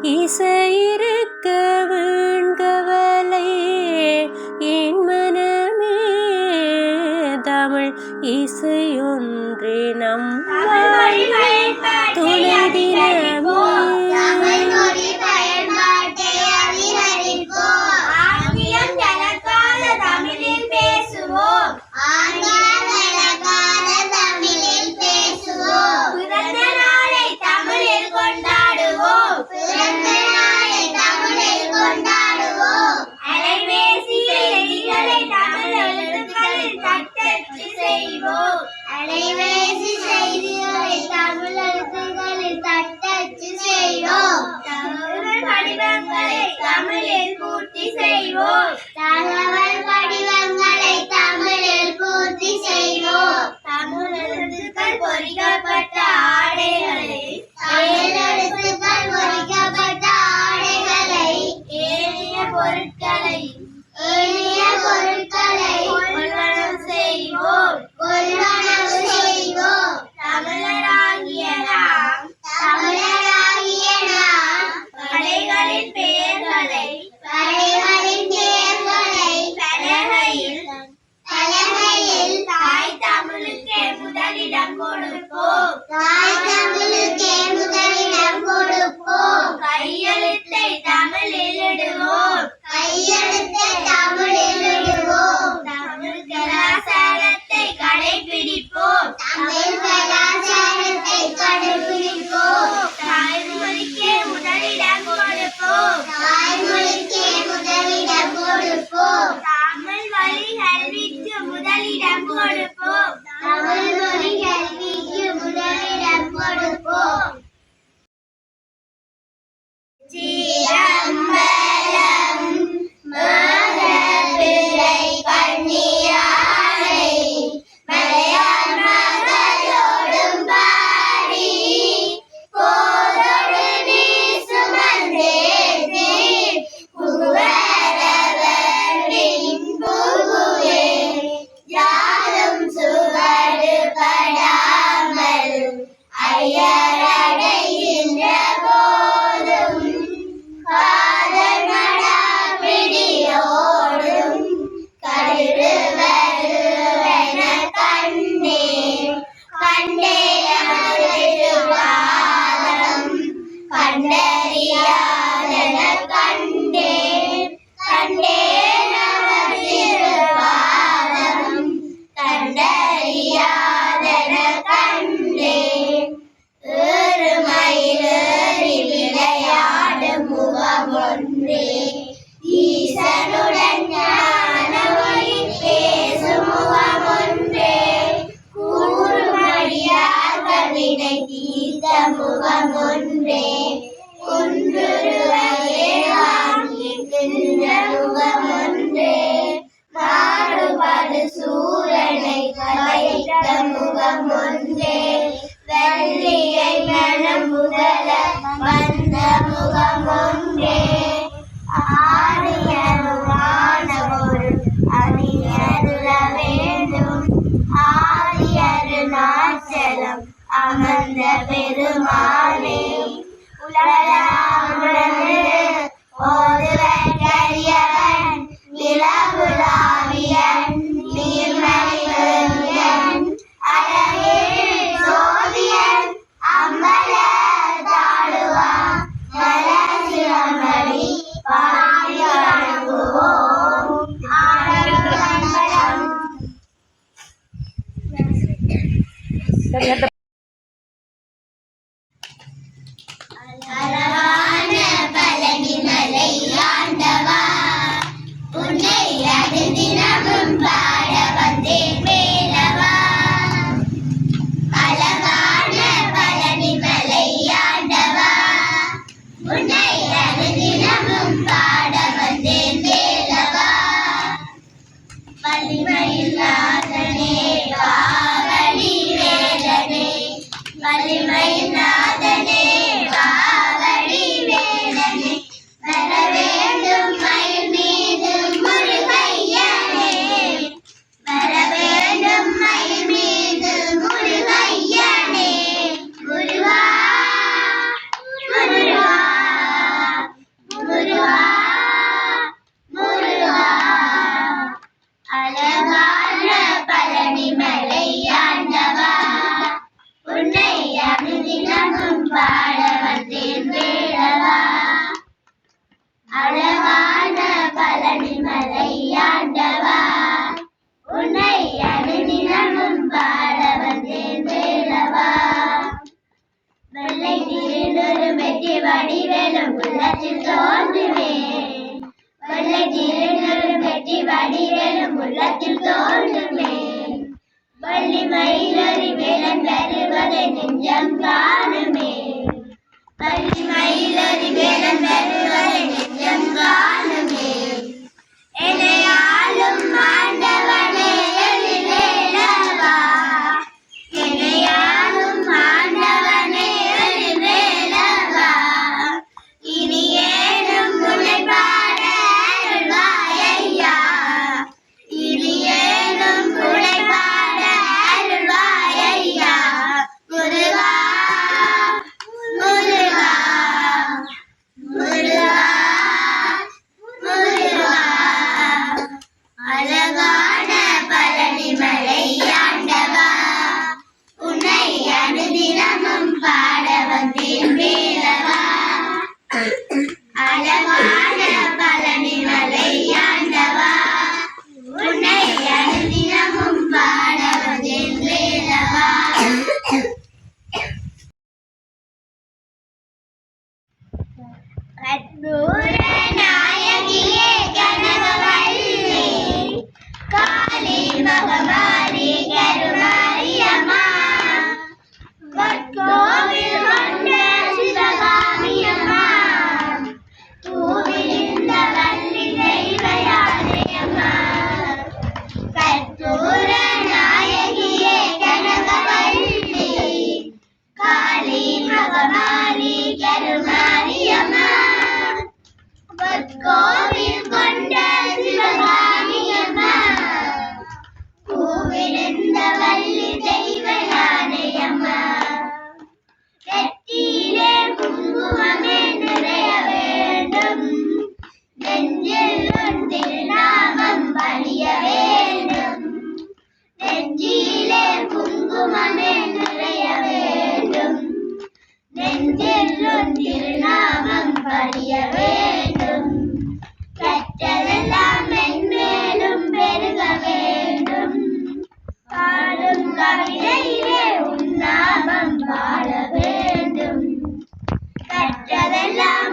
இசையிருக்க வீண்கவலை என் மனமே தமிழ் இசையொன்றே நம் துணை தினமே அமர்ந்த பெருமானே உலகாமது ஓதுவன் நிலவுலாவியன் நீர்மலிவன் அழகே சோதியன் அம்பல தாடுவா மலசிரமணி பாடி வணங்குவோம் ஆனந்தம். அழகான பழனி மலை ஆண்டவா உன்னை அது தினமும் பாட வந்தேன் வேலவா. அழகான பழனி மலை ஆண்டவா உன்னை அது தினமும் பாட வந்தேன் வேலவா. வலிமையில்லாதனே காவடி வேலனே வெற்றி வடிவேலும் உள்ளத்தில் தோன்றுமே வெள்ளை திருநெல்லும் வெற்றி வடிவேலும் உள்ளத்தில் தோன்றுமே வள்ளி மயிலறி வேலன் வருவதை நெஞ்சம் காணுமே வள்ளி மயிலறி வேலன் வருவதை நெஞ்சம் காணுமே எனையாளும் ஆண்டவனே எழிலேலவா எனையாளும் ஆண்டவனே எழிலேலவா இனி ஏனும் முளைப்பாட அருள்வாயையா இனி ஏனும் முளைப்பாட அருள்வாயையா முருகா முருகா முருகா முருகா அழகான பழனிமலை ஆண்டவா உன்னை அனுதினமும் பாட வந்தேன் வேலவா அழகான பழனிமலை ஆண்டவா உன்னை அனுதினமும் பாட வந்தேன் வேலவா கற்பூர நாயகியே கனகவல்லி காளி மகமாரி கருமாரியம்மா கோவில் கொண்ட சிவகாமியம்மா பூவிலிருந்த வள்ளி தெய்வயானையம்மா கற்பூர நாயகியே கனகவல்லி காளி மகமாரி கருமாரியம்மா கோவில் கொண்ட சிவகாமியம்மா பூவிருந்த வள்ளி தெய்வயானையம்மா நெற்றியிலே குங்குமமே நிறைய வேண்டும் நெஞ்சில் உன் திருநாமம் பலிய வேண்டும் நெஞ்சிலே குங்குமமே நிறைய வேண்டும் நெஞ்சில் உன் திருநாமம் பலிய வேண்டும் கற்றதெல்லாம் மென்மேலும் பெருக வேண்டும் பாடும் கவிதையிலே உன் நாமம் பாட வேண்டும் கற்றதெல்லாம்